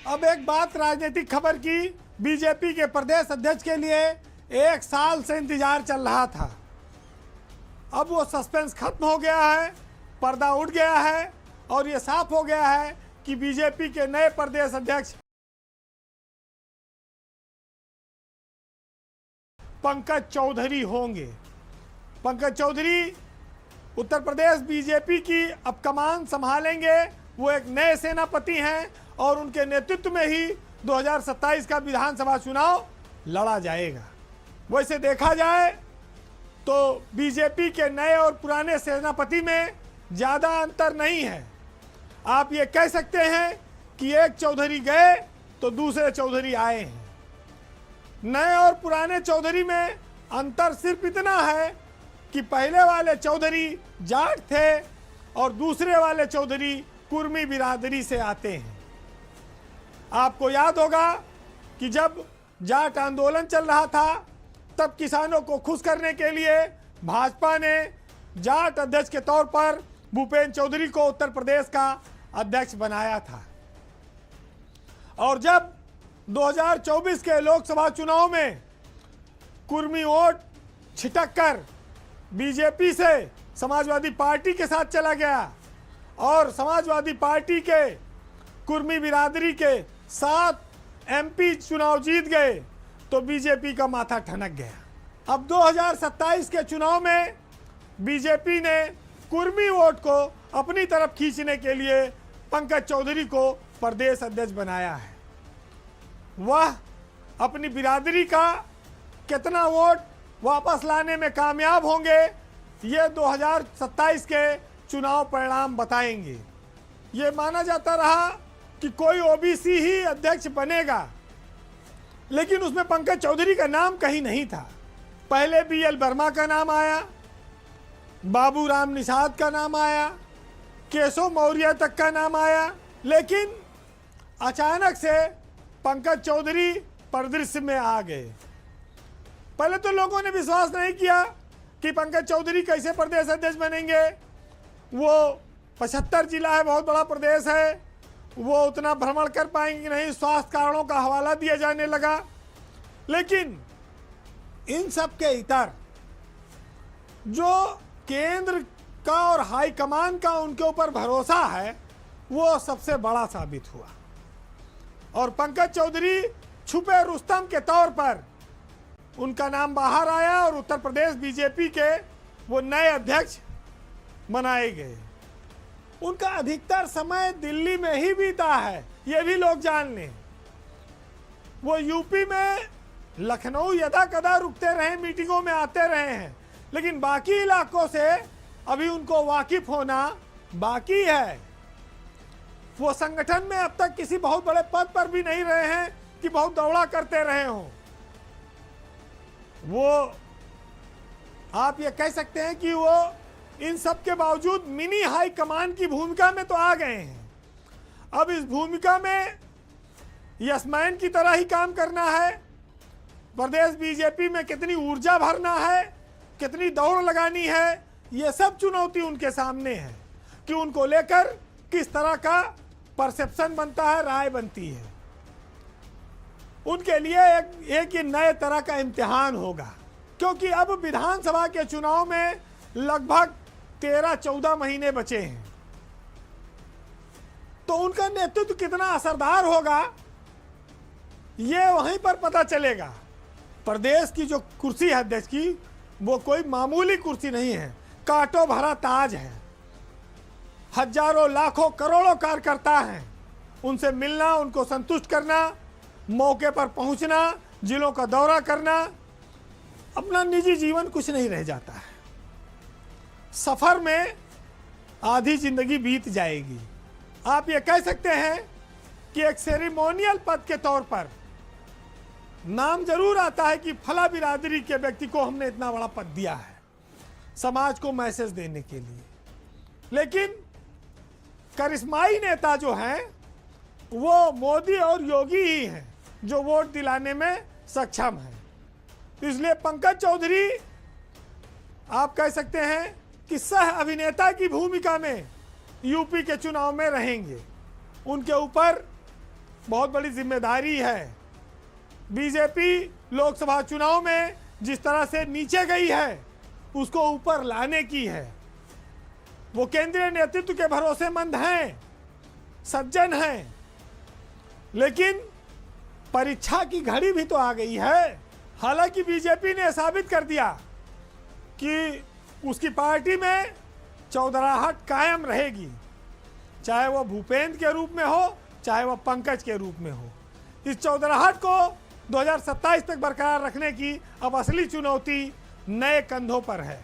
अब एक बात राजनीतिक खबर की। बीजेपी के प्रदेश अध्यक्ष के लिए 1 साल से इंतजार चल रहा था। अब वो सस्पेंस खत्म हो गया है, पर्दा उठ गया है और ये साफ हो गया है कि बीजेपी के नए प्रदेश अध्यक्ष पंकज चौधरी होंगे। पंकज चौधरी उत्तर प्रदेश बीजेपी की अब कमान संभालेंगे। वो एक नए सेनापति हैं और उनके नेतृत्व में ही 2027 का विधानसभा चुनाव लड़ा जाएगा। वैसे देखा जाए तो बीजेपी के नए और पुराने सेनापति में ज़्यादा अंतर नहीं है। आप ये कह सकते हैं कि एक चौधरी गए तो दूसरे चौधरी आए हैं। नए और पुराने चौधरी में अंतर सिर्फ इतना है कि पहले वाले चौधरी जाट थे और दूसरे वाले चौधरी कुर्मी बिरादरी से आते हैं। आपको याद होगा कि जब जाट आंदोलन चल रहा था तब किसानों को खुश करने के लिए भाजपा ने जाट अध्यक्ष के तौर पर भूपेंद्र चौधरी को उत्तर प्रदेश का अध्यक्ष बनाया था। और जब 2024 के लोकसभा चुनाव में कुर्मी वोट छिटक कर बीजेपी से समाजवादी पार्टी के साथ चला गया और समाजवादी पार्टी के कुर्मी बिरादरी के 7 एमपी चुनाव जीत गए तो बीजेपी का माथा ठनक गया। अब 2027 के चुनाव में बीजेपी ने कुर्मी वोट को अपनी तरफ खींचने के लिए पंकज चौधरी को प्रदेश अध्यक्ष बनाया है। वह अपनी बिरादरी का कितना वोट वापस लाने में कामयाब होंगे ये 2027 के चुनाव परिणाम बताएंगे। ये माना जाता रहा कि कोई ओबीसी ही अध्यक्ष बनेगा, लेकिन उसमें पंकज चौधरी का नाम कहीं नहीं था। पहले बीएल वर्मा का नाम आया, बाबूराम निषाद का नाम आया, केशव मौर्य तक का नाम आया, लेकिन अचानक से पंकज चौधरी परिदृश्य में आ गए। पहले तो लोगों ने विश्वास नहीं किया कि पंकज चौधरी कैसे प्रदेश अध्यक्ष बनेंगे। वो 75 जिला है, बहुत बड़ा प्रदेश है, वो उतना भ्रमण कर पाएंगे नहीं, स्वास्थ्य कारणों का हवाला दिया जाने लगा। लेकिन इन सब के इतर जो केंद्र का और हाईकमान का उनके ऊपर भरोसा है वो सबसे बड़ा साबित हुआ और पंकज चौधरी छुपे रुस्तम के तौर पर उनका नाम बाहर आया और उत्तर प्रदेश बीजेपी के वो नए अध्यक्ष बनाए गए। उनका अधिकतर समय दिल्ली में ही बीता है, ये भी लोग जान लें। वो यूपी में लखनऊ यदा कदा रुकते रहे, मीटिंगों में आते रहे हैं, लेकिन बाकी इलाकों से अभी उनको वाकिफ होना बाकी है। वो संगठन में अब तक किसी बहुत बड़े पद पर भी नहीं रहे हैं कि बहुत दौड़ा करते रहे हों। वो आप ये कह सकते हैं कि वो इन सब के बावजूद मिनी हाई कमान की भूमिका में तो आ गए हैं। अब इस भूमिका में यशमैन की तरह ही काम करना है। प्रदेश बीजेपी में कितनी ऊर्जा भरना है, कितनी दौड़ लगानी है, ये सब चुनौती उनके सामने है कि उनको लेकर किस तरह का परसेप्शन बनता है, राय बनती है। उनके लिए एक नए तरह का इम्तिहान होगा, क्योंकि अब विधानसभा के चुनाव में लगभग 13-14 महीने बचे हैं। तो उनका नेतृत्व कितना असरदार होगा ये वहीं पर पता चलेगा। प्रदेश की जो कुर्सी है अध्यक्ष की, वो कोई मामूली कुर्सी नहीं है, कांटों भरा ताज है। हजारों लाखों करोड़ों कार्यकर्ता हैं, उनसे मिलना, उनको संतुष्ट करना, मौके पर पहुंचना, जिलों का दौरा करना, अपना निजी जीवन कुछ नहीं रह जाता है। सफर में आधी जिंदगी बीत जाएगी। आप ये कह सकते हैं कि एक सेरेमोनियल पद के तौर पर नाम जरूर आता है कि फला बिरादरी के व्यक्ति को हमने इतना बड़ा पद दिया है समाज को मैसेज देने के लिए, लेकिन करिश्माई नेता जो हैं वो मोदी और योगी ही हैं जो वोट दिलाने में सक्षम हैं। इसलिए पंकज चौधरी आप कह सकते हैं कि सह अभिनेता की भूमिका में यूपी के चुनाव में रहेंगे। उनके ऊपर बहुत बड़ी जिम्मेदारी है। बीजेपी लोकसभा चुनाव में जिस तरह से नीचे गई है उसको ऊपर लाने की है। वो केंद्रीय नेतृत्व के भरोसेमंद हैं, सज्जन हैं, लेकिन परीक्षा की घड़ी भी तो आ गई है। हालांकि बीजेपी ने साबित कर दिया कि उसकी पार्टी में चौधराहट कायम रहेगी, चाहे वह भूपेंद्र के रूप में हो चाहे वह पंकज के रूप में हो। इस चौधराहट को 2027 तक बरकरार रखने की अब असली चुनौती नए कंधों पर है।